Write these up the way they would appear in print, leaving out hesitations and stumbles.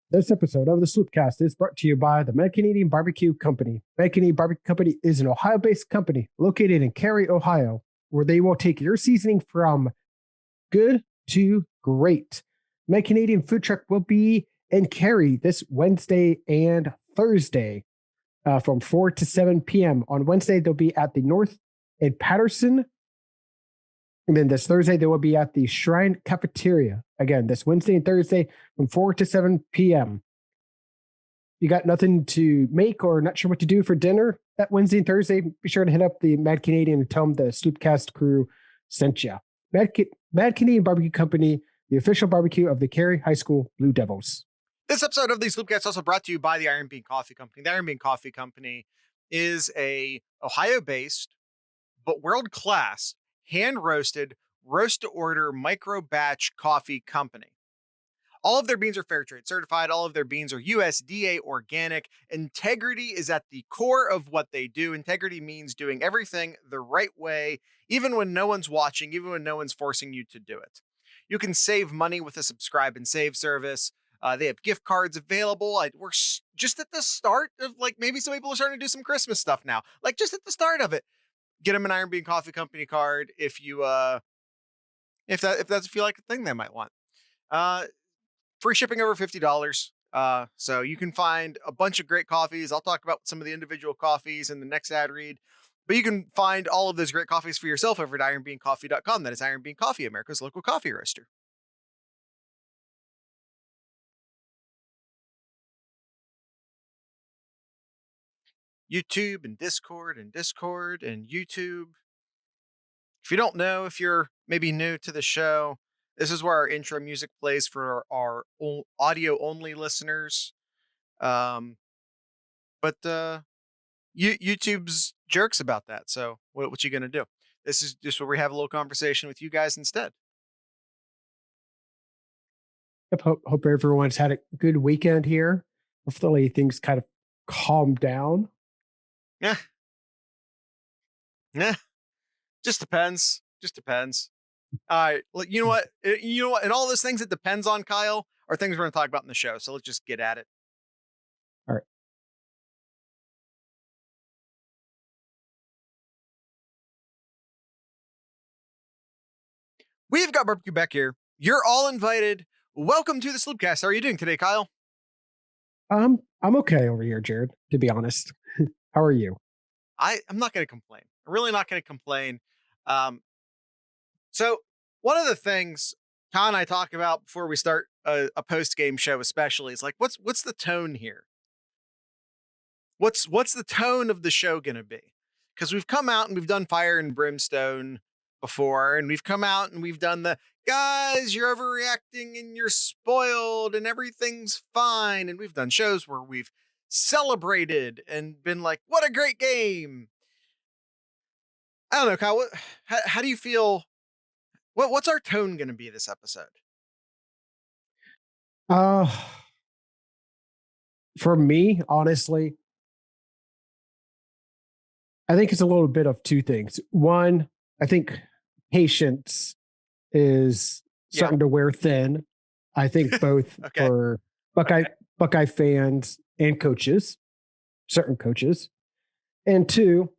This episode of the SloopCast is brought to you by the Mad Canadian Barbecue Company. Mad Canadian Barbecue Company is an Ohio-based company located in Cary, Ohio, where they will take your seasoning from good to great. Mad Canadian food truck will be in Cary this Wednesday and Thursday from 4 to 7 p.m. On Wednesday, they'll be at the North in Patterson. And then this Thursday, they will be at the Shrine Cafeteria. Again, this Wednesday and Thursday from 4 to 7 p.m. You got nothing to make or not sure what to do for dinner that Wednesday and Thursday? Be sure to hit up the Mad Canadian and tell them the SloopCast crew sent you. Mad Canadian Barbecue Company, the official barbecue of the Cary High School Blue Devils. This episode of the SloopCast is also brought to you by the Iron Bean Coffee Company. The Iron Bean Coffee Company is a Ohio-based but world-class hand-roasted, roast-to-order, micro-batch coffee company. All of their beans are fair trade certified. All of their beans are USDA organic. Integrity is at the core of what they do. Integrity means doing everything the right way, even when no one's watching, even when no one's forcing you to do it. You can save money with a subscribe and save service. They have gift cards available. We're just at the start of, like, maybe some people are starting to do some Christmas stuff now. Like, just at the start of it. Get them an Iron Bean Coffee Company card if you if that's feel like a thing they might want. Free shipping over $50. So you can find a bunch of great coffees. I'll talk about some of the individual coffees in the next ad read. But you can find all of those great coffees for yourself over at ironbeancoffee.com. That is Iron Bean Coffee, America's local coffee roaster. YouTube and Discord and YouTube. If you don't know, if you're maybe new to the show, this is where our intro music plays for our audio only listeners. But YouTube's jerks about that. So what you gonna do? This is just where we have a little conversation with you guys instead. Yep, hope everyone's had a good weekend here. Hopefully things kind of calm down. Yeah. Just depends. All right. Well, you know what? And all those things it depends on, Kyle, are things we're going to talk about in the show. So let's just get at it. All right. We've got barbecue back here. You're all invited. Welcome to the SloopCast. How are you doing today, Kyle? I'm okay over here, Jared, to be honest. How are you? I'm not going to complain. I'm really not going to complain. So one of the things Kyle and I talk about before we start a post-game show, especially, is like, what's the tone here? What's the tone of the show going to be? Because we've come out and we've done Fire and Brimstone before, and we've come out and we've done the guys, you're overreacting and you're spoiled and everything's fine. And we've done shows where we've celebrated and been like, what a great game. I don't know, Kyle, how do you feel? What's our tone going to be this episode? For me, honestly, I think it's a little bit of two things. One, I think patience is starting to wear thin. I think both for Buckeye fans and coaches, certain coaches. And two,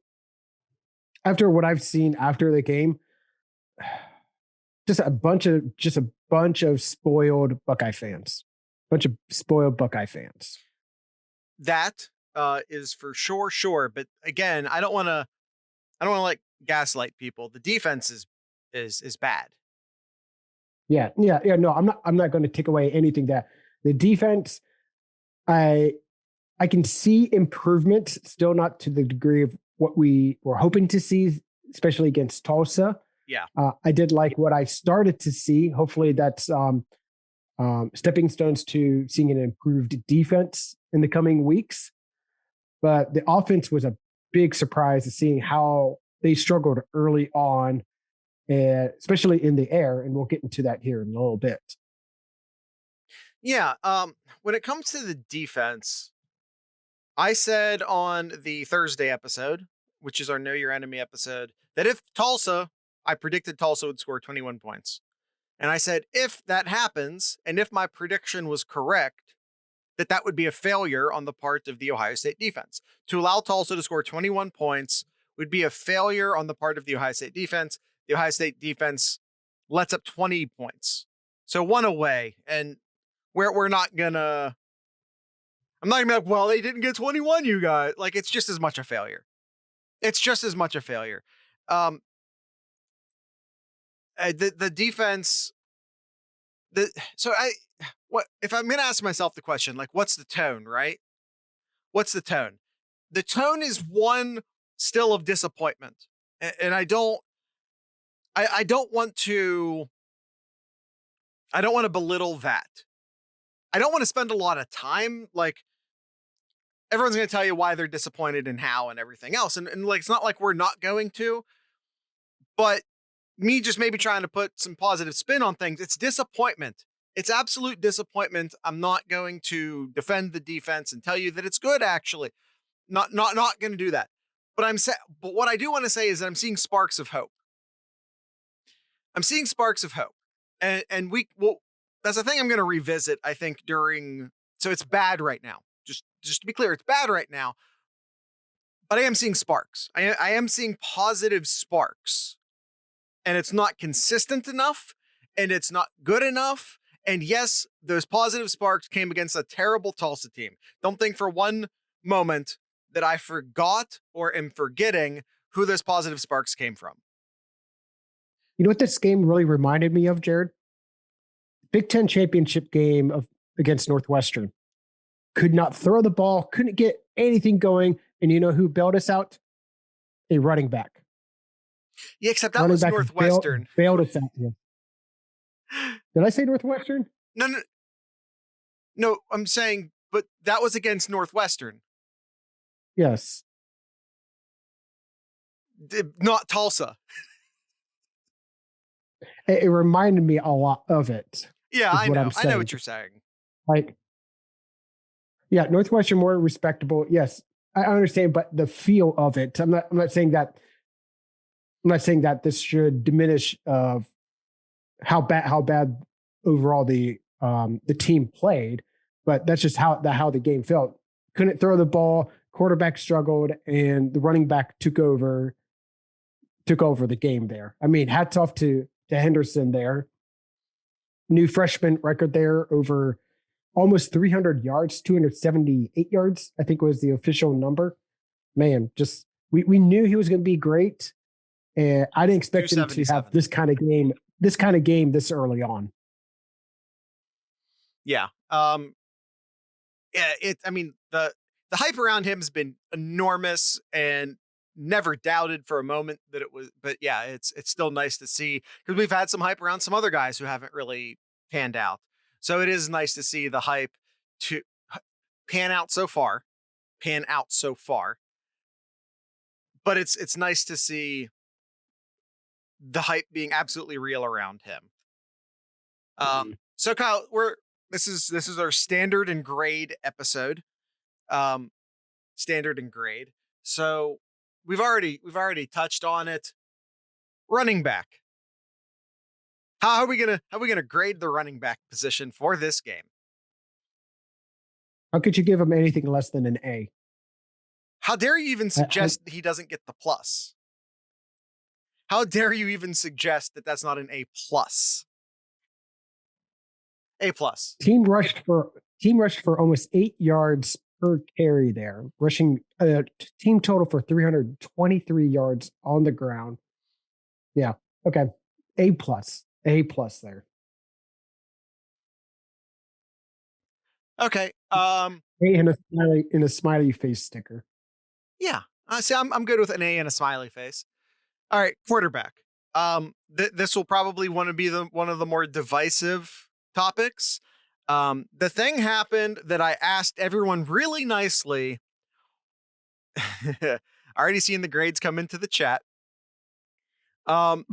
after what I've seen after the game, just a bunch of spoiled Buckeye fans. That is for sure. But again, I don't want to like gaslight people. The defense is bad. Yeah. No, I'm not going to take away anything that the defense. I can see improvement, still not to the degree of what we were hoping to see, especially against Tulsa. Yeah. I did like what I started to see. Hopefully that's stepping stones to seeing an improved defense in the coming weeks. But the offense was a big surprise to seeing how they struggled early on, especially in the air. And we'll get into that here in a little bit. Yeah. When it comes to the defense, I said on the Thursday episode, which is our Know Your Enemy episode, that if I predicted Tulsa would score 21 points. And I said, if that happens, and if my prediction was correct, that would be a failure on the part of the Ohio State defense. To allow Tulsa to score 21 points would be a failure on the part of the Ohio State defense. The Ohio State defense lets up 20 points. So one away, and we're not gonna, I'm not gonna be like, well, they didn't get 21, you guys. Like, it's just as much a failure. It's just as much a failure. The defense, what if I'm going to ask myself the question, like, what's the tone, right? What's the tone? The tone is one still of disappointment. And I don't want to belittle that. I don't want to spend a lot of time, like, everyone's going to tell you why they're disappointed and how and everything else. And like, it's not like we're not going to, but me just maybe trying to put some positive spin on things. It's disappointment. It's absolute disappointment. I'm not going to defend the defense and tell you that it's good, actually. Not going to do that. But but what I do want to say is that I'm seeing sparks of hope. I'm seeing sparks of hope. And that's a thing I'm going to revisit, I think, so it's bad right now. Just to be clear, it's bad right now. But I am seeing sparks. I am seeing positive sparks. And it's not consistent enough, and it's not good enough. And yes, those positive sparks came against a terrible Tulsa team. Don't think for one moment that I forgot or am forgetting who those positive sparks came from. You know what this game really reminded me of, Jared? Big Ten championship game against Northwestern. Could not throw the ball, couldn't get anything going. And you know who bailed us out? A running back. Yeah, except that was Northwestern. Bailed us out. Yeah. Did I say Northwestern? No, I'm saying, but that was against Northwestern. Yes. Not Tulsa. It reminded me a lot of it. Yeah, I know. I know what you're saying. Like, yeah, Northwestern more respectable. Yes, I understand, but the feel of it. I'm not saying that. I'm not saying that this should diminish how bad overall the team played, but that's just how the game felt. Couldn't throw the ball, quarterback struggled, and the running back took over the game there. I mean, hats off to Henderson there. New freshman record there, over almost 300 yards, 278 yards, I think was the official number. Man, just we knew he was going to be great. And I didn't expect him to have this kind of game this early on. Yeah. I mean, the hype around him has been enormous, and never doubted for a moment that it was, but yeah, it's still nice to see, because we've had some hype around some other guys who haven't really panned out. So it is nice to see the hype to pan out so far. But it's nice to see the hype being absolutely real around him. So Kyle, this is our standard and grade episode. Standard and grade. So we've already touched on it. Running back. How are we gonna grade the running back position for this game? How could you give him anything less than an A? How dare you even suggest he doesn't get the plus? How dare you even suggest that that's not an A plus? A plus. Team rushed for almost 8 yards per carry there, rushing team total for 323 yards on the ground. Yeah. Okay. A plus there. Okay. In a smiley face sticker. Yeah. See, I'm good with an A and a smiley face. All right, quarterback. This will probably want to be one of the more divisive topics. The thing happened that I asked everyone really nicely. Already seeing the grades come into the chat. I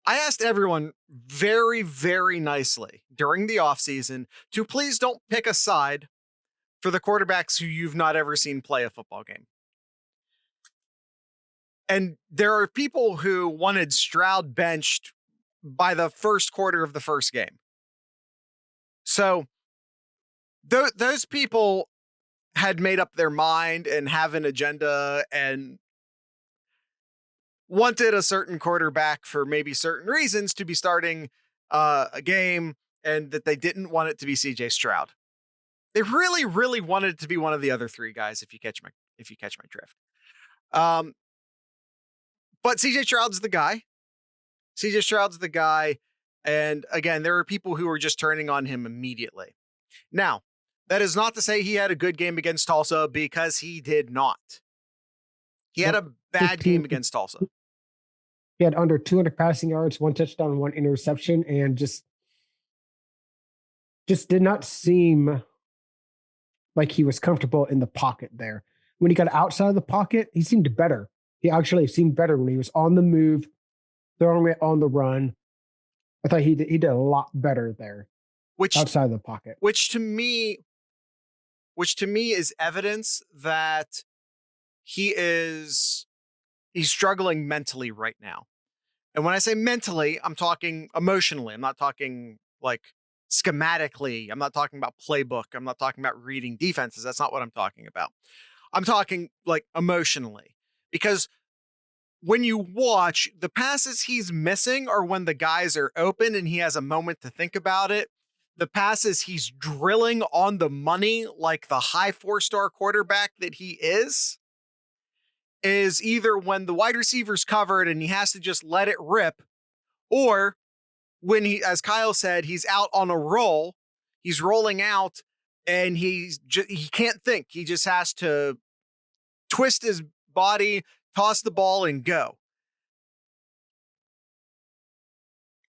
asked everyone very, very nicely during the offseason to please don't pick a side for the quarterbacks who you've not ever seen play a football game. And there are people who wanted Stroud benched by the first quarter of the first game. So those people had made up their mind and have an agenda and wanted a certain quarterback for maybe certain reasons to be starting a game, and that they didn't want it to be CJ Stroud. They really, really wanted it to be one of the other three guys, if you catch my drift. But CJ Stroud's the guy. CJ Stroud's the guy. And again, there are people who are just turning on him immediately. Now, that is not to say he had a good game against Tulsa, because he did not. He had a bad game against Tulsa. He had under 200 passing yards, 1 touchdown, 1 interception, and just did not seem like he was comfortable in the pocket there. When he got outside of the pocket, he seemed better. He actually seemed better when he was on the move, throwing it on the run. I thought he did a lot better there, outside of the pocket. Which to me is evidence that he's struggling mentally right now. And when I say mentally, I'm talking emotionally. I'm not talking like schematically. I'm not talking about playbook. I'm not talking about reading defenses. That's not what I'm talking about. I'm talking like emotionally, because when you watch, the passes he's missing are when the guys are open and he has a moment to think about it. The passes he's drilling on the money, like the high 4-star quarterback that he is either when the wide receiver's covered and he has to just let it rip, or when he, as Kyle said, he's out on a roll, he's rolling out and he can't think. He just has to twist his body, toss the ball, and go.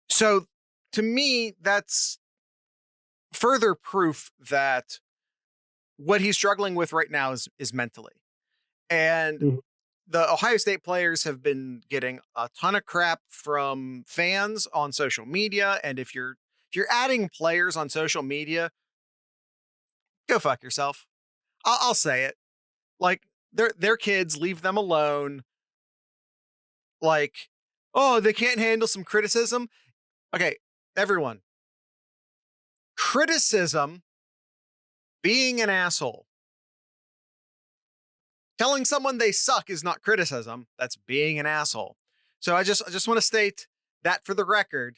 So to me, that's further proof that what he's struggling with right now is mentally. And the Ohio State players have been getting a ton of crap from fans on social media. And if you're adding players on social media, go fuck yourself. I'll say it. Like, they're kids, leave them alone. Like, oh, they can't handle some criticism. Okay, everyone. Criticism, being an asshole. Telling someone they suck is not criticism. That's being an asshole. So I just want to state that for the record.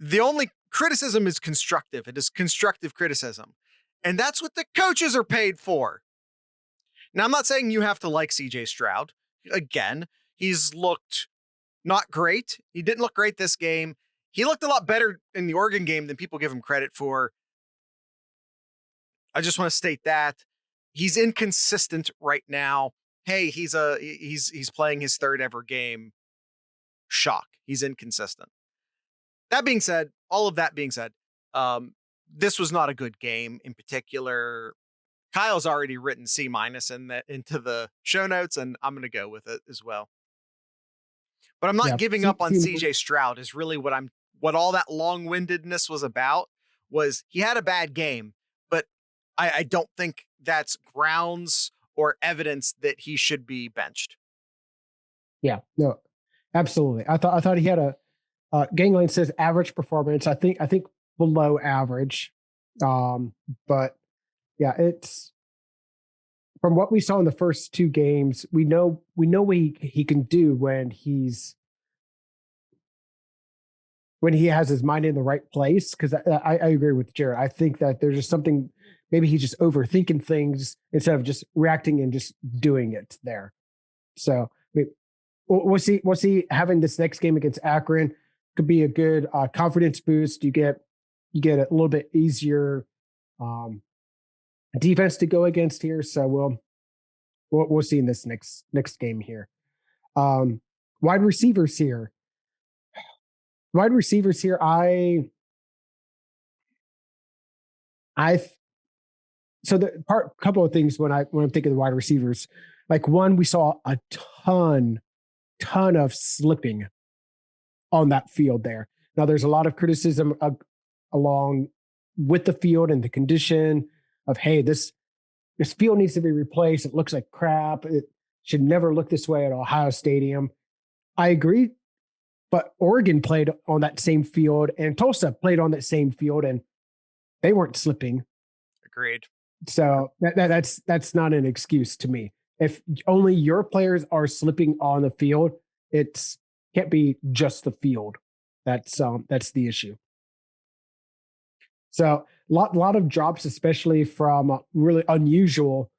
The only criticism is constructive. It is constructive criticism. And that's what the coaches are paid for. Now, I'm not saying you have to like CJ Stroud. Again, he's looked not great. He didn't look great this game. He looked a lot better in the Oregon game than people give him credit for. I just want to state that. He's inconsistent right now. Hey, he's playing his third ever game. Shock. He's inconsistent. That being said, all of that being said, this was not a good game in particular. Kyle's already written C- into the show notes, and I'm going to go with it as well. But I'm not giving up on CJ Stroud is really what all that long-windedness was about. Was he had a bad game, but I don't think that's grounds or evidence that he should be benched. Yeah, no, absolutely. I thought he had a Gangland says average performance. I think below average. But yeah, it's from what we saw in the first 2 games, we know what he can do when he has his mind in the right place. Because I agree with Jared. I think that there's just something. Maybe he's just overthinking things instead of just reacting and just doing it there. So we'll see having this next game against Akron could be a good confidence boost. You get a little bit easier defense to go against here. So we'll see in this next game here. Wide receivers here. So the couple of things when I'm thinking of the wide receivers, like one, we saw a ton of slipping on that field there. Now there's a lot of criticism along with the field and the condition of, hey, this field needs to be replaced. It looks like crap. It should never look this way at Ohio Stadium. I agree, but Oregon played on that same field and Tulsa played on that same field, and they weren't slipping. Agreed. So that's not an excuse to me. If only your players are slipping on the field, it's can't be just the field. That's the issue. So lot of drops, especially from really unusual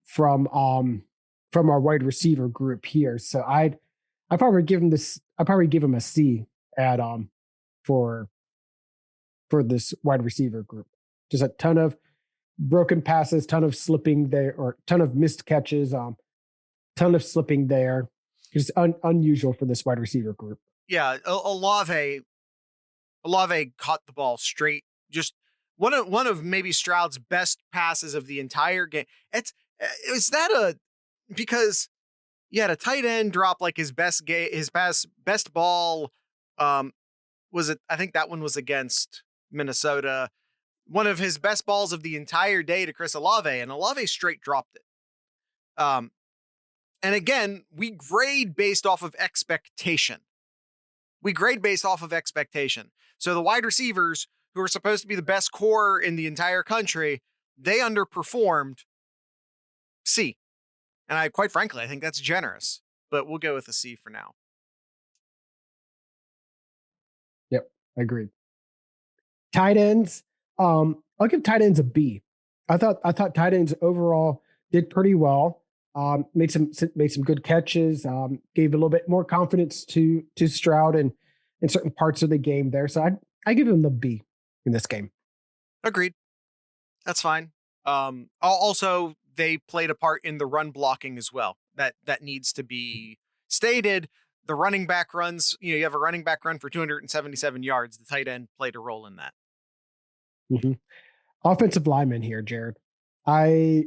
from our wide receiver group here. So I probably give him this. I probably give him a C at for this wide receiver group. Just a ton of broken passes, ton of slipping there, or ton of missed catches, ton of slipping there. Just unusual for this wide receiver group. Yeah, Olave caught the ball straight. Just one of maybe Stroud's best passes of the entire game. Is that because you had a tight end drop like his best ball. Was it? I think that one was against Minnesota. One of his best balls of the entire day to Chris Olave, and Olave straight dropped it. And again, we grade based off of expectation. So the wide receivers, who are supposed to be the best core in the entire country, they underperformed. C. And quite frankly, I think that's generous, but we'll go with a C for now. Yep, agreed. Tight ends, I'll give tight ends a B. I thought tight ends overall did pretty well. Made some good catches. Gave a little bit more confidence to Stroud in certain parts of the game there. So I give him the B in this game. Agreed. That's fine. Also, they played a part in the run blocking as well. That needs to be stated. The running back runs, you have a running back run for 277 yards. The tight end played a role in that. Mm-hmm. Offensive lineman here, Jared. I'd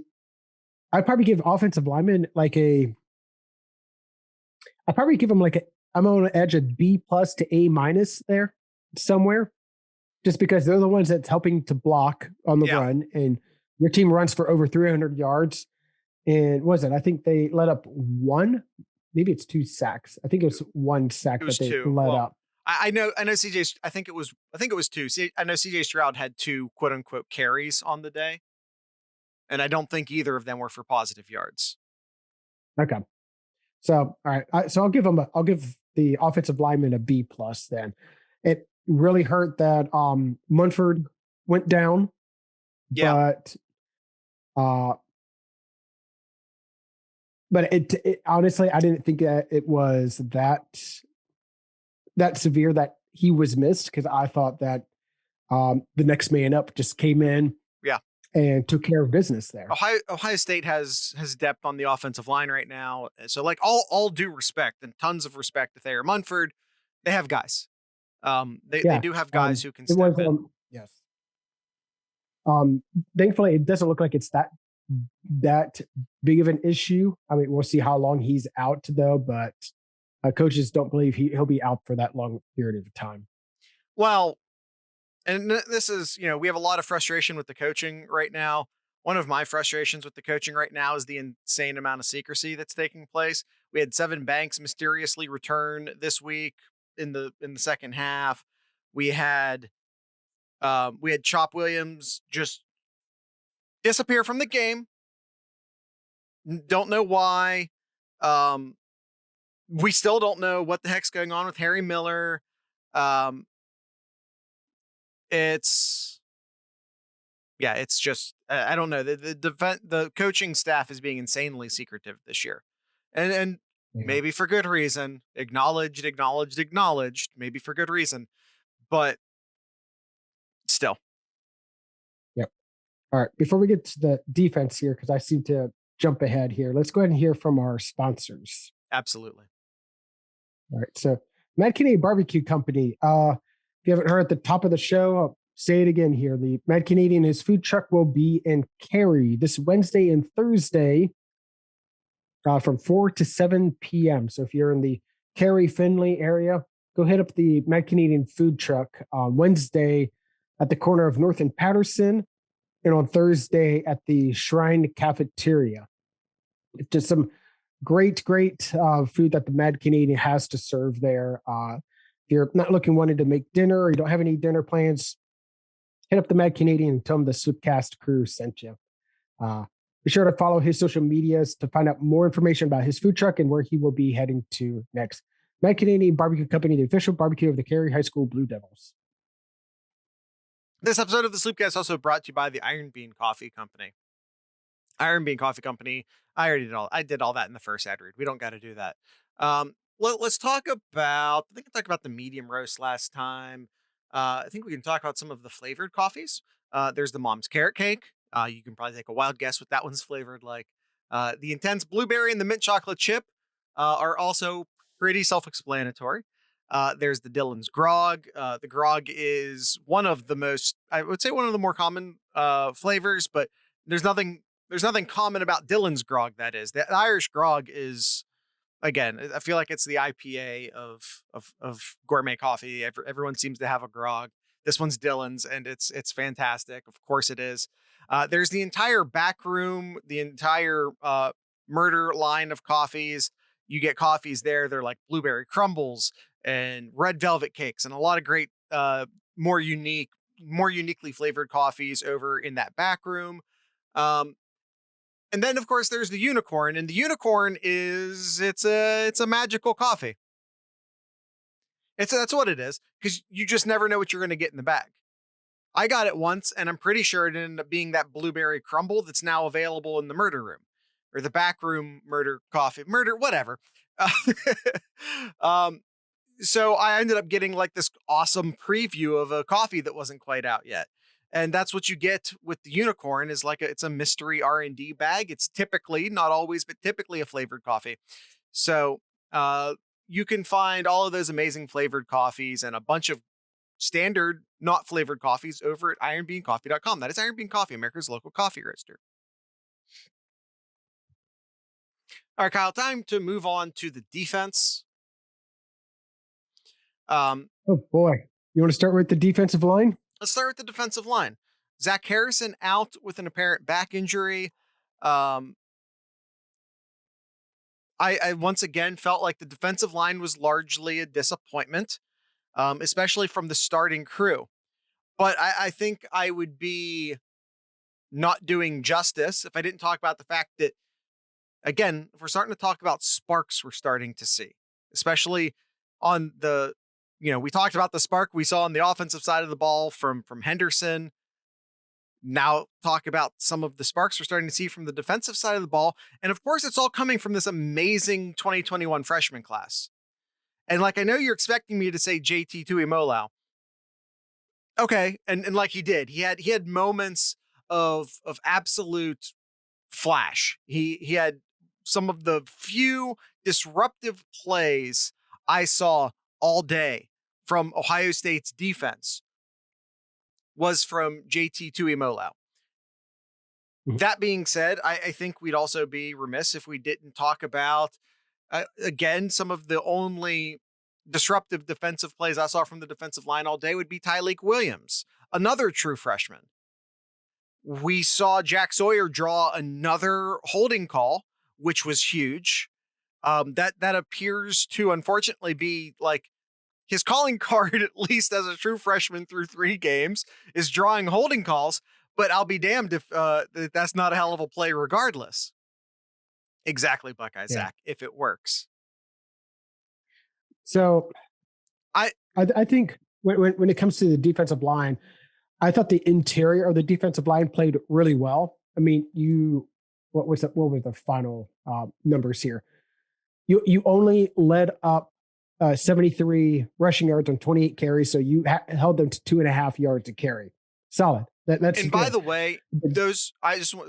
probably give offensive lineman I'm on the edge of B+ to A- there somewhere, just because they're the ones that's helping to block on the run, and your team runs for over 300 yards. And I think they let up one, maybe it's 2 sacks. I think it was 1 sack that they let up. I know CJ. I think it was 2. See, I know CJ Stroud had 2 quote unquote carries on the day, and I don't think either of them were for positive yards. Okay, so all right, so I'll give the offensive lineman a B+ then. It really hurt that Munford went down, but it honestly, I didn't think that it was that severe that he was missed, because I thought that the next man up just came in and took care of business there. Ohio State has depth on the offensive line right now. So like all due respect and tons of respect to Thayer Munford, they have guys. They do have guys who can step in. Yes. Thankfully, it doesn't look like it's that big of an issue. I mean, we'll see how long he's out though, but coaches don't believe he'll be out for that long period of time. Well, and this is, we have a lot of frustration with the coaching right now. One of my frustrations with the coaching right now is the insane amount of secrecy that's taking place. We had Sevyn Banks mysteriously return this week in the second half. We had Chop Williams just disappear from the game. Don't know why. We still don't know what the heck's going on with Harry Miller. It's just, I don't know. The coaching staff is being insanely secretive this year, and maybe for good reason. Acknowledged. Maybe for good reason, but still. Yep. All right. Before we get to the defense here, because I seem to jump ahead here, let's go ahead and hear from our sponsors. Absolutely. All right. So, Mad Canadian Barbecue Company. If you haven't heard at the top of the show, I'll say it again here. The Mad Canadian, his food truck will be in Cary this Wednesday and Thursday from 4 to 7 p.m. So if you're in the Cary, Findlay area, go hit up the Mad Canadian food truck on Wednesday at the corner of North and Patterson, and on Thursday at the Shrine Cafeteria. It's just some great food that the Mad Canadian has to serve there. If you're not wanting to make dinner, or you don't have any dinner plans, hit up the Mad Canadian and tell him the SloopCast crew sent you. Be sure to follow his social medias to find out more information about his food truck and where he will be heading to next. Mad Canadian Barbecue Company, the official barbecue of the Cary High School Blue Devils. This episode of the Sloopcast is also brought to you by the Iron Bean Coffee Company. Iron Bean Coffee Company. I already did I did all that in the first ad read. We don't got to do that. Let's talk about. I think I talked about the medium roast last time. I think we can talk about some of the flavored coffees. There's the Mom's Carrot Cake. You can probably take a wild guess what that one's flavored like. The Intense Blueberry and the Mint Chocolate Chip are also pretty self-explanatory. There's the Dillon's Grog. The Grog is one of the most, I would say, one of the more common flavors, but there's nothing common about Dillon's Grog. That is, the Irish Grog is, again, I feel like it's the IPA of gourmet coffee. Everyone seems to have a Grog. This one's Dillon's, and it's fantastic. Of course, it is. There's the entire back room, the entire murder line of coffees. You get coffees there. They're like blueberry crumbles and red velvet cakes, and a lot of great, more uniquely flavored coffees over in that back room. And then, of course, there's the unicorn, and the unicorn is it's a magical coffee. That's what it is, because you just never know what you're going to get in the bag. I got it once, and I'm pretty sure it ended up being that blueberry crumble that's now available in the murder room, or the back room whatever. So I ended up getting like this awesome preview of a coffee that wasn't quite out yet. And that's what you get with the unicorn, is like it's a mystery R&D bag. It's typically, not always, but typically a flavored coffee. So you can find all of those amazing flavored coffees and a bunch of standard not flavored coffees over at ironbeancoffee.com. That is Iron Bean Coffee, America's local coffee roaster. All right, Kyle, time to move on to the defense. Oh boy. You want to start with the defensive line? Let's start with the defensive line. Zach Harrison out with an apparent back injury. I once again felt like the defensive line was largely a disappointment, especially from the starting crew. But I think I would be not doing justice if I didn't talk about the fact that, again, if we're starting to talk about sparks we're starting to see, especially on the, we talked about the spark we saw on the offensive side of the ball from Henderson. Now talk about some of the sparks we're starting to see from the defensive side of the ball. And of course, it's all coming from this amazing 2021 freshman class. And like, I know you're expecting me to say JT Tuimoloau. Okay. And like he did, he had moments of absolute flash. He had some of the few disruptive plays I saw all day from Ohio State's defense was from JT Tuimoloau. Mm-hmm. That being said, I think we'd also be remiss if we didn't talk about, again, some of the only disruptive defensive plays I saw from the defensive line all day would be Tyleik Williams, another true freshman. We saw Jack Sawyer draw another holding call, which was huge. That appears to unfortunately be like his calling card, at least as a true freshman through 3 games, is drawing holding calls. But I'll be damned if that's not a hell of a play regardless. Exactly, Buckeye, Zach, if it works. So I think when it comes to the defensive line, I thought the interior of the defensive line played really well. I mean, what was the final numbers here? You only led up 73 rushing yards on 28 carries, so you held them to 2.5 yards a carry. Solid. That's and good. By the way, those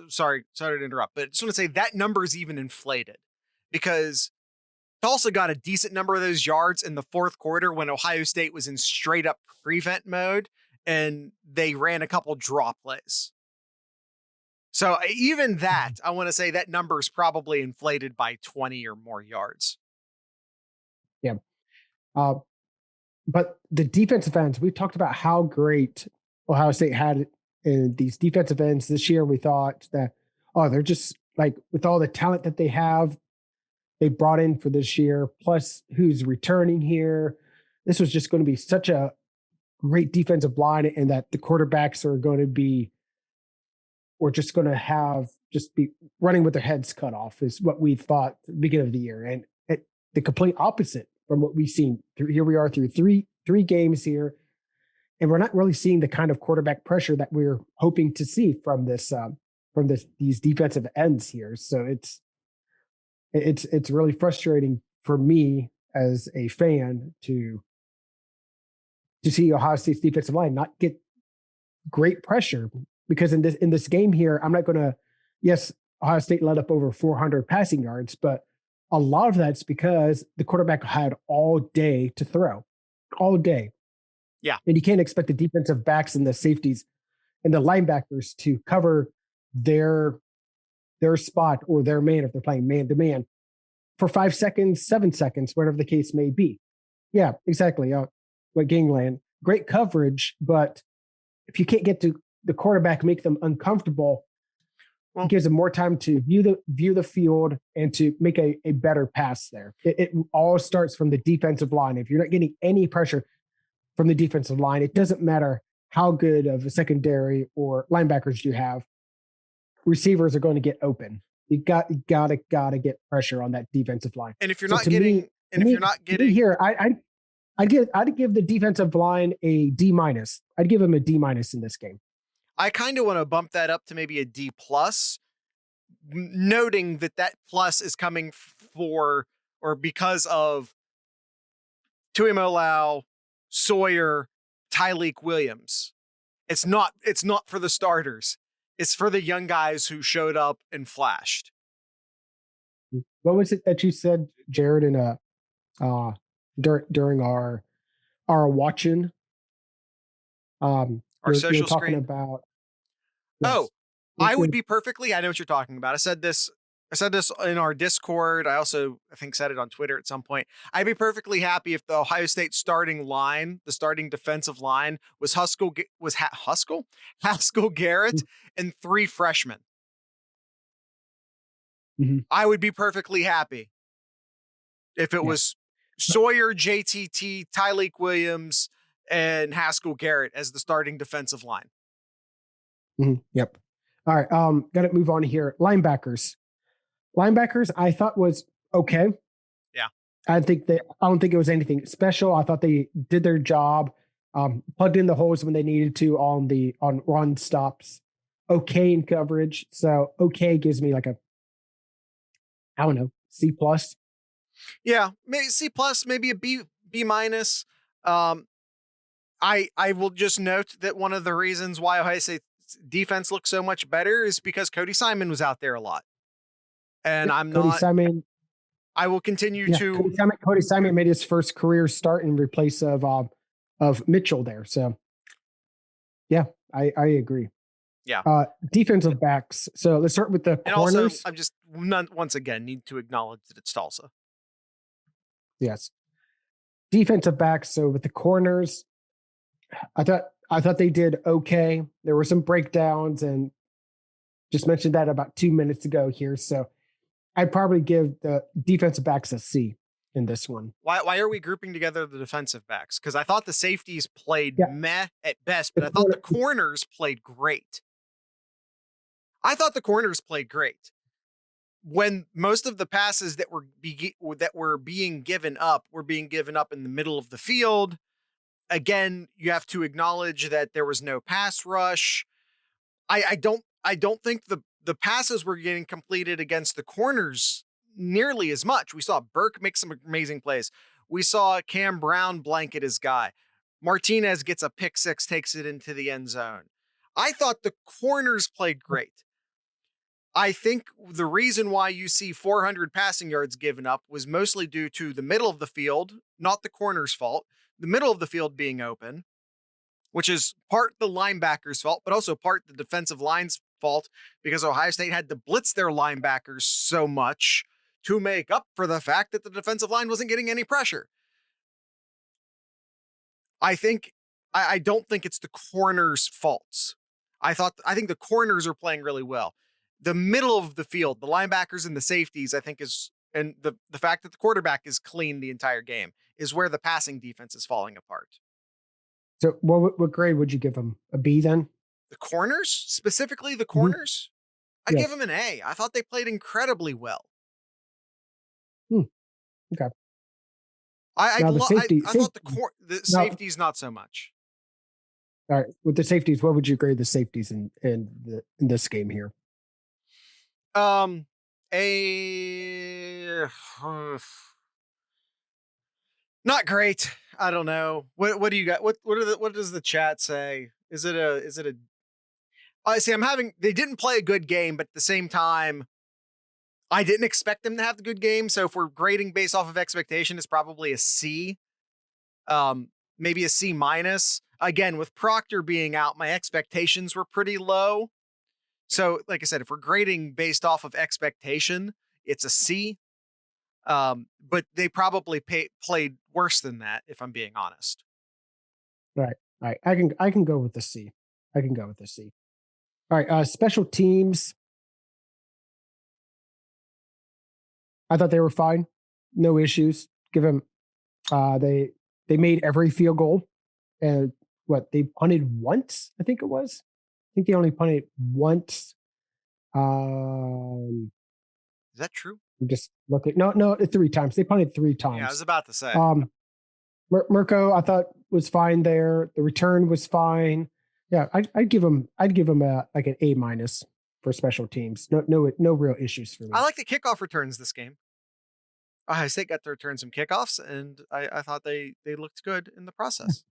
sorry to interrupt, but I just want to say that number is even inflated because Tulsa got a decent number of those yards in the fourth quarter when Ohio State was in straight up prevent mode and they ran a couple draw plays. So even that, I want to say that number is probably inflated by 20 or more yards. Yeah. But the defensive ends, we've talked about how great Ohio State had in these defensive ends this year. We thought that, they're just like, with all the talent that they have, they brought in for this year, plus who's returning here. This was just going to be such a great defensive line and that the quarterbacks are going to be, or just going to have, just be running with their heads cut off is what we thought at the beginning of the year. And the complete opposite from what we've seen. Here we are through three games here, and we're not really seeing the kind of quarterback pressure that we're hoping to see from these defensive ends here. So it's really frustrating for me as a fan to see Ohio State's defensive line not get great pressure, because in this game here, I'm not going to. Yes, Ohio State let up over 400 passing yards, but a lot of that's because the quarterback had all day to throw, all day. Yeah, and you can't expect the defensive backs and the safeties and the linebackers to cover their spot or their man if they're playing man to man for 5 seconds, 7 seconds, whatever the case may be. Yeah, exactly. What gangland, great coverage, but if you can't get to the quarterback, make them uncomfortable, it gives them more time to view the field and to make a better pass there. It all starts from the defensive line. If you're not getting any pressure from the defensive line, it doesn't matter how good of a secondary or linebackers you have. Receivers are going to get open. You gotta get pressure on that defensive line. And if you're not getting here, I'd give the defensive line a D-. I'd give him a D- in this game. I kind of want to bump that up to maybe a D+, noting that plus is coming because of Tuimoloau, Sawyer, Tyleik Williams. It's not for the starters. It's for the young guys who showed up and flashed. What was it that you said, Jared, in during our watching? Our social talking screen about. Yes. Oh, I would be perfectly. I know what you're talking about. I said this in our Discord. I think said it on Twitter at some point. I'd be perfectly happy if the Ohio State starting line, the starting defensive line, was Haskell Garrett, and 3 freshmen. Mm-hmm. I would be perfectly happy if it was Sawyer, JTT, Tyleik Williams, and Haskell Garrett as the starting defensive line. Mm-hmm. Yep. All right. Got to move on here. Linebackers, I thought was okay. Yeah. I don't think it was anything special. I thought they did their job. Plugged in the holes when they needed to on run stops. Okay in coverage. So okay gives me like a, I don't know, C+. Yeah, maybe C+, maybe a B-. I will just note that one of the reasons why Ohio State's defense looks so much better is because Cody Simon was out there a lot. And Simon. I will continue to. Cody Simon made his first career start in replace of Mitchell there. So, yeah, I agree. Yeah. Defensive backs. So let's start with the corners. And also, I'm just once again need to acknowledge that it's Tulsa. Yes. Defensive backs. So with the corners, I thought they did okay. There were some breakdowns, and just mentioned that about 2 minutes ago here. So I'd probably give the defensive backs a C in this one. Why are we grouping together the defensive backs? Because I thought the safeties played meh at best, but I thought the corners played great. When most of the passes that were being given up in the middle of the field. Again, you have to acknowledge that there was no pass rush. I don't think the passes were getting completed against the corners nearly as much. We saw Burke make some amazing plays. We saw Cam Brown blanket his guy. Martinez gets a pick six, takes it into the end zone. I thought the corners played great. I think the reason why you see 400 passing yards given up was mostly due to the middle of the field, not the corner's fault. The middle of the field being open, which is part the linebacker's fault, but also part the defensive line's fault because Ohio State had to blitz their linebackers so much to make up for the fact that the defensive line wasn't getting any pressure. I don't think it's the corners' faults. I think the corners are playing really well. The middle of the field, the linebackers and the safeties, I think and the fact that the quarterback is clean the entire game is where the passing defense is falling apart. So what grade would you give them? A B then? The corners, specifically the Mhm. corners, I give Yes. them an A. I thought they played incredibly well. Hmm, okay. I Now I'd the lo- I thought the now safeties not so much. all right, with the safeties, what would you grade the safeties in this game here? Um, a not great. I don't know. What do you got? What does the chat say? Is it a I see I'm having they didn't play a good game, but at the same time, I didn't expect them to have the good game. So if we're grading based off of expectation, it's probably a C. Maybe a C minus. Again, with Proctor being out, my expectations were pretty low. So, like I said, if we're grading based off of expectation, it's a C. But they probably played worse than that, if I'm being honest. All right. I can go with the C. I can go with the C. All right. Special teams. I thought they were fine. No issues. Give them. They made every field goal, and what they punted once. I think it was. I think they only punted once. Um, Is that true? I'm just looking. No, 3 times. They punted three Yeah, I was times. about to say. Mirko, I thought was fine there. The return was fine. Yeah, I'd give him. I'd give him a like an A minus for special teams. No real issues for I me. like the kickoff returns this game. Ohio State got to return some kickoffs, and I thought they looked good in the process.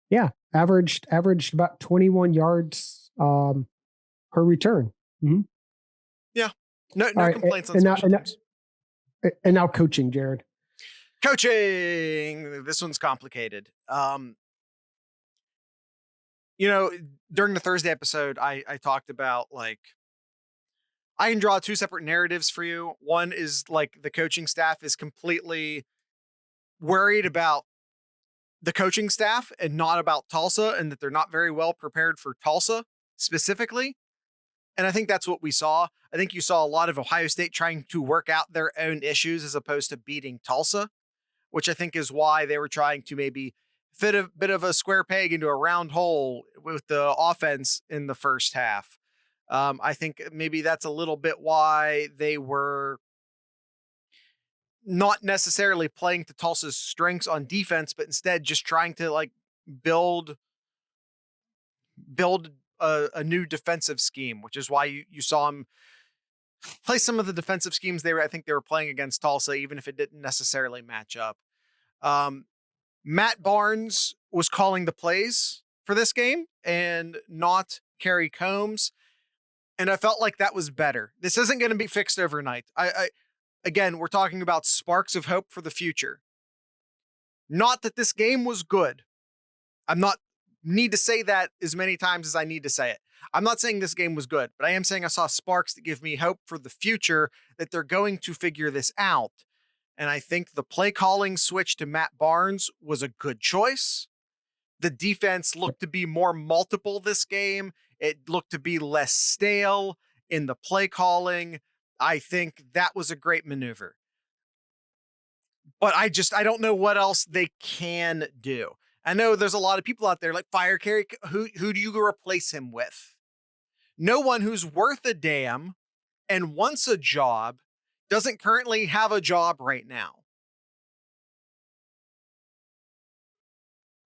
Yeah, averaged about 21 yards per return. Mm-hmm. Yeah, no All no right, complaints on special teams. and now coaching, Jared. Coaching. This one's complicated. During the Thursday episode, I talked about like I can draw two separate narratives for you. One is like the coaching staff is completely worried about the coaching staff and not about Tulsa, and that they're not very well prepared for Tulsa specifically. And I think that's what we saw. I think you saw a lot of Ohio State trying to work out their own issues as opposed to beating Tulsa, which I think is why they were trying to maybe fit a bit of a square peg into a round hole with the offense in the first half. I think maybe that's a little bit why they were not necessarily playing to Tulsa's strengths on defense, but instead just trying to like build build a new defensive scheme, which is why you saw them play some of the defensive schemes I think they were playing against Tulsa, even if it didn't necessarily match up. Um, Matt Barnes was calling the plays for this game and not Kerry Combs. And I felt like that was better. This isn't going to be fixed overnight. Again, we're talking about sparks of hope for the future. Not that this game was good. I'm not need to say that as many times as I need to say it. I'm not saying this game was good, but I am saying I saw sparks that give me hope for the future that they're going to figure this out. And I think the play calling switch to Matt Barnes was a good choice. The defense looked to be more multiple this game. It looked to be less stale in the play calling. I think that was a great maneuver. But I don't know what else they can do. I know there's a lot of people out there like fire Kerry. Who do you replace him with? No one who's worth a damn and wants a job doesn't currently have a job right now.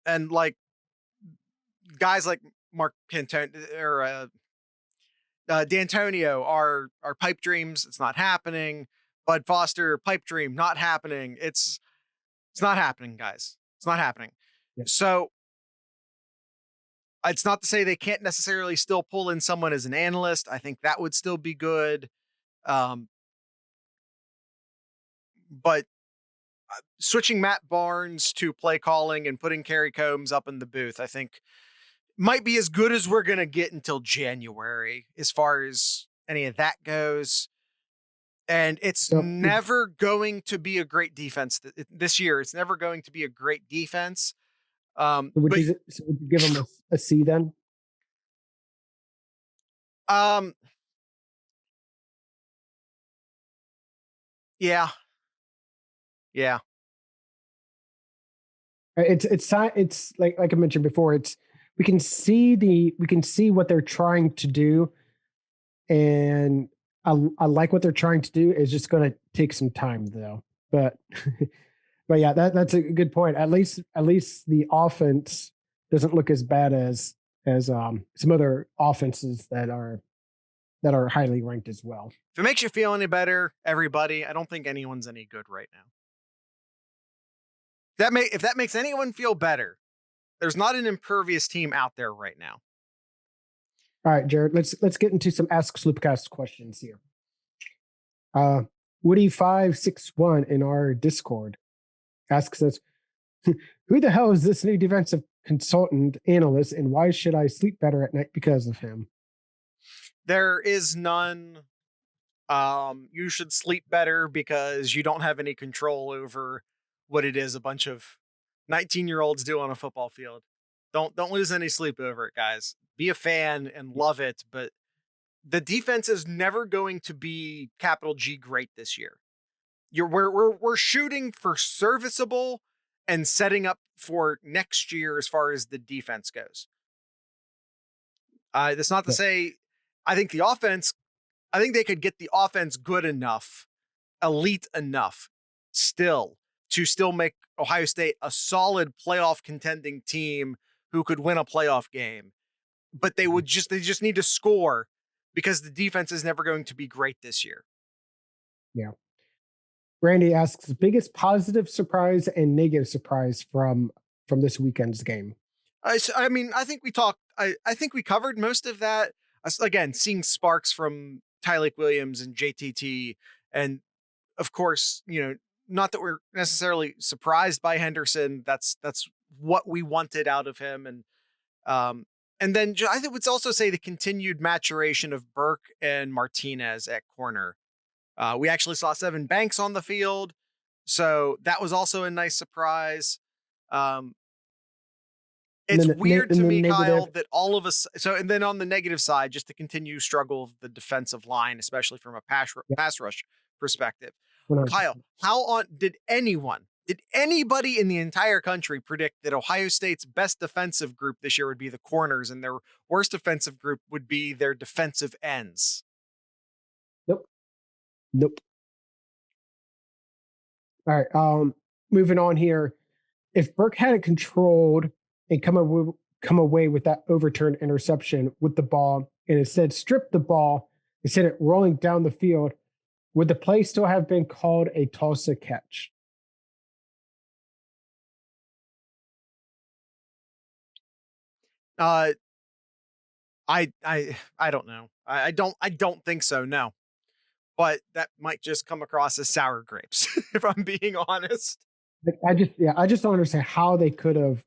And like guys like Mark Pantone or D'Antonio are pipe dreams. It's not happening. Bud Foster pipe dream not happening. It's not happening, guys. It's not happening. Yeah. So it's not to say they can't necessarily still pull in someone as an analyst. I think that would still be good. Um, but switching Matt Barnes to play calling and putting Kerry Combs up in the booth, I think might be as good as we're going to get until January as far as any of that goes. And it's So never going to be a great defense this year. It's never going to be a great defense. would But you would you give him a C then? um, yeah, yeah. It's like I mentioned before. We can see what they're trying to do, and I like what they're trying to do. It's just going to take some time though. But but yeah, that's a good point. At least the offense doesn't look as bad as some other offenses that are highly ranked as well. If it makes you feel any better, everybody, I don't think anyone's any good right now. If that makes anyone feel better, there's not an impervious team out there right now. All right, Jared, let's get into some Ask SloopCast questions here. Woody561 in our Discord asks us, who the hell is this new defensive consultant analyst, and why should I sleep better at night because of him? There is none. You should sleep better because you don't have any control over what it is a bunch of 19-year-olds do on a football field. Don't lose any sleep over it, guys. Be a fan and love it, but the defense is never going to be capital G great this year. We're shooting for serviceable and setting up for next year as far as the defense goes. That's not to say I think they could get the offense good enough, elite enough still to still make Ohio State a solid playoff contending team who could win a playoff game. But they just need to score because the defense is never going to be great this year. Yeah. Randy asks, biggest positive surprise and negative surprise from this weekend's game. I mean, I think we talked. I think we covered most of that. Again, seeing sparks from Tyleik Williams and JTT, and of course, not that we're necessarily surprised by Henderson. That's what we wanted out of him, and then I think would also say the continued maturation of Burke and Martinez at corner. We actually saw Sevyn Banks on the field, so that was also a nice surprise. It's weird to me, Kyle, that all of us. So, and then on the negative side, just the continued struggle of the defensive line, especially from a pass rush perspective. 100%. Kyle, did anybody in the entire country predict that Ohio State's best defensive group this year would be the corners and their worst defensive group would be their defensive ends? Nope. All right. Moving on here. If Burke had it controlled and come away with that overturned interception with the ball, and instead stripped the ball and sent it rolling down the field, would the play still have been called a Tulsa catch? I don't know. I don't think so. No, but that might just come across as sour grapes if I'm being honest. I just don't understand how they could have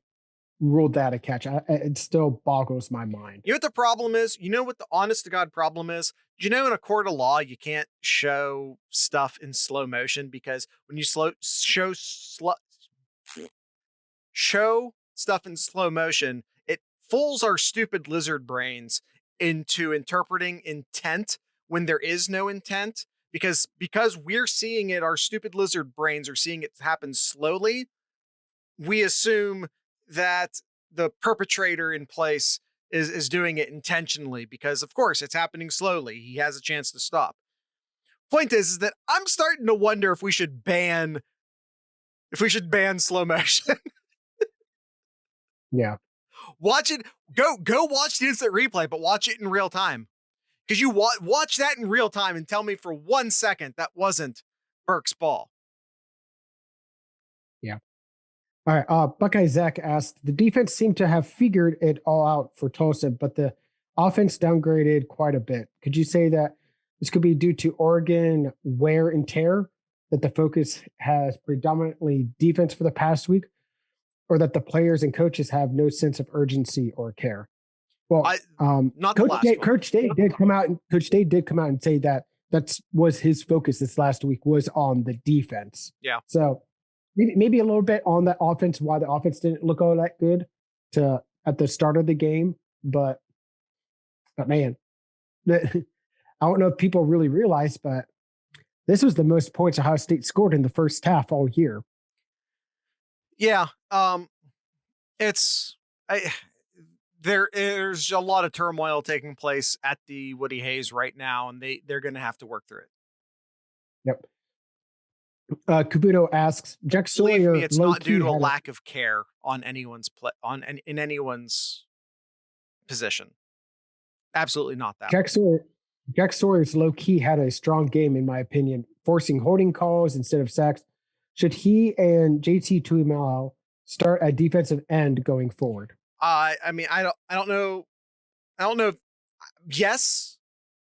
ruled that a catch. It still boggles my mind. You know what the problem is? You know what the honest to God problem is? In a court of law, you can't show stuff in slow motion because when you show stuff in slow motion, it fools our stupid lizard brains into interpreting intent when there is no intent. Because we're seeing it, our stupid lizard brains are seeing it happen slowly. We assume that the perpetrator in place is doing it intentionally because, of course, it's happening slowly. He has a chance to stop. Point is that I'm starting to wonder if we should ban slow motion. Yeah. Watch it. Go watch the instant replay, but watch it in real time. Because you watch that in real time and tell me for 1 second that wasn't Burke's ball. Yeah. All right. Buckeye Zach asked, the defense seemed to have figured it all out for Tulsa, but the offense downgraded quite a bit. Could you say that this could be due to Oregon wear and tear, that the focus has predominantly defense for the past week, or that the players and coaches have no sense of urgency or care? Well, not Coach Day did come out and say that was his focus this last week was on the defense. Yeah. So maybe a little bit on that offense, why the offense didn't look all that good at the start of the game, but man, I don't know if people really realize, but this was the most points Ohio State scored in the first half all year. Yeah. It's there's a lot of turmoil taking place at the Woody Hayes right now, and they're going to have to work through it. Yep. Kabuto asks, Jack Believe Sawyer me, it's not due to a had lack of care on anyone's in anyone's position. Absolutely not that. Jack Sawyer's low key had a strong game, in my opinion, forcing holding calls instead of sacks. Should he and JT Tuimau start at defensive end going forward? I mean, I don't know. I don't know. Yes,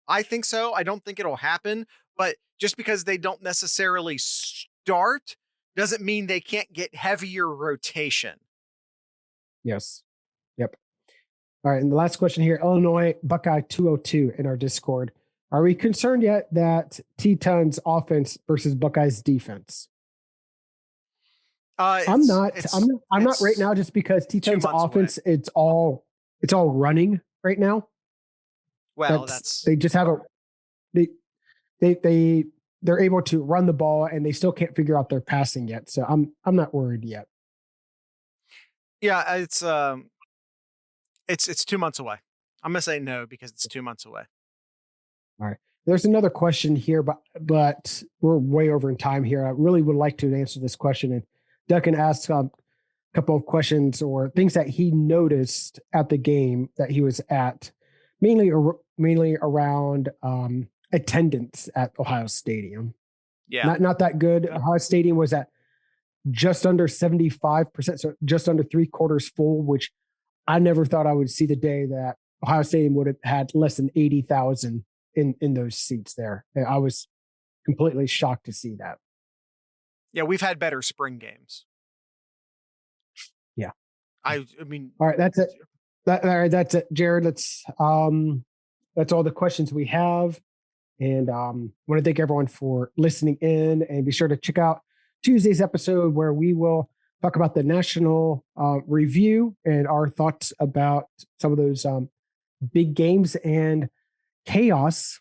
I think so. I don't think it'll happen, but just because they don't necessarily start doesn't mean they can't get heavier rotation. Yes. Yep. All right. And the last question here, Illinois Buckeye 202 in our Discord. Are we concerned yet that Teton's offense versus Buckeye's defense? I'm not right now, just because Teton's offense, away. it's all running right now. Well, they just have they're able to run the ball, and they still can't figure out their passing yet. So I'm not worried yet. Yeah, it's 2 months away. I'm gonna say no because it's 2 months away. All right. There's another question here, but we're way over in time here. I really would like to answer this question, and Duncan asked a couple of questions or things that he noticed at the game that he was at, mainly around attendance at Ohio Stadium. Yeah, not that good. Ohio Stadium was at just under 75%, so just under 3/4 full, which I never thought I would see the day that Ohio Stadium would have had less than 80,000 in those seats there. I was completely shocked to see that. Yeah, we've had better spring games. Yeah. I mean, all right, that's it. All right, that's it, Jared. That's all the questions we have. And want to thank everyone for listening in, and be sure to check out Tuesday's episode where we will talk about the national review and our thoughts about some of those big games and chaos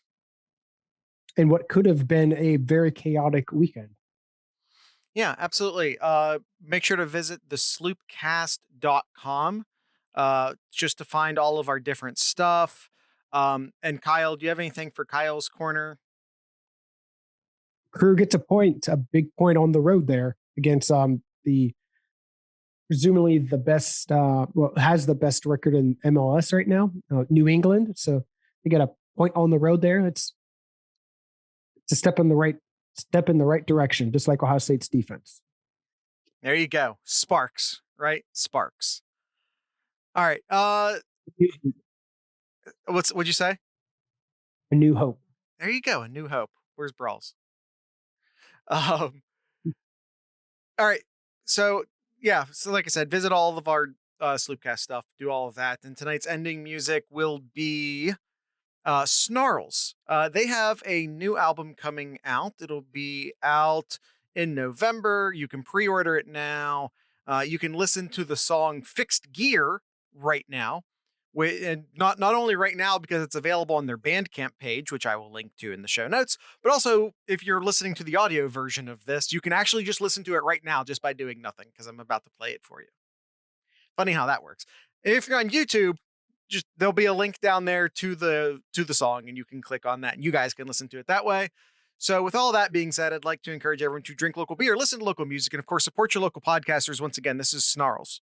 and what could have been a very chaotic weekend. Yeah, absolutely. Make sure to visit the sloopcast.com just to find all of our different stuff. And Kyle, do you have anything for Kyle's Corner? Crew gets a big point on the road there against the presumably the best, has the best record in MLS right now, New England. So they get a point on the road there. It's a step in the right direction, just like Ohio State's defense. There you go. Sparks, right? Sparks. All right. What'd you say? A new hope. There you go. A new hope. Where's Brawls? All right. So yeah. So like I said, visit all of our SloopCast stuff. Do all of that. And tonight's ending music will be Snarls. They have a new album coming out. It'll be out in November. You can pre-order it now. You can listen to the song Fixed Gear right now. And not only right now because it's available on their Bandcamp page, which I will link to in the show notes, but also if you're listening to the audio version of this, you can actually just listen to it right now just by doing nothing, because I'm about to play it for you. Funny how that works. If you're on YouTube, just there'll be a link down there to the song, and you can click on that and you guys can listen to it that way. So with all that being said, I'd like to encourage everyone to drink local beer, listen to local music, and of course support your local podcasters. Once again, this is Snarls.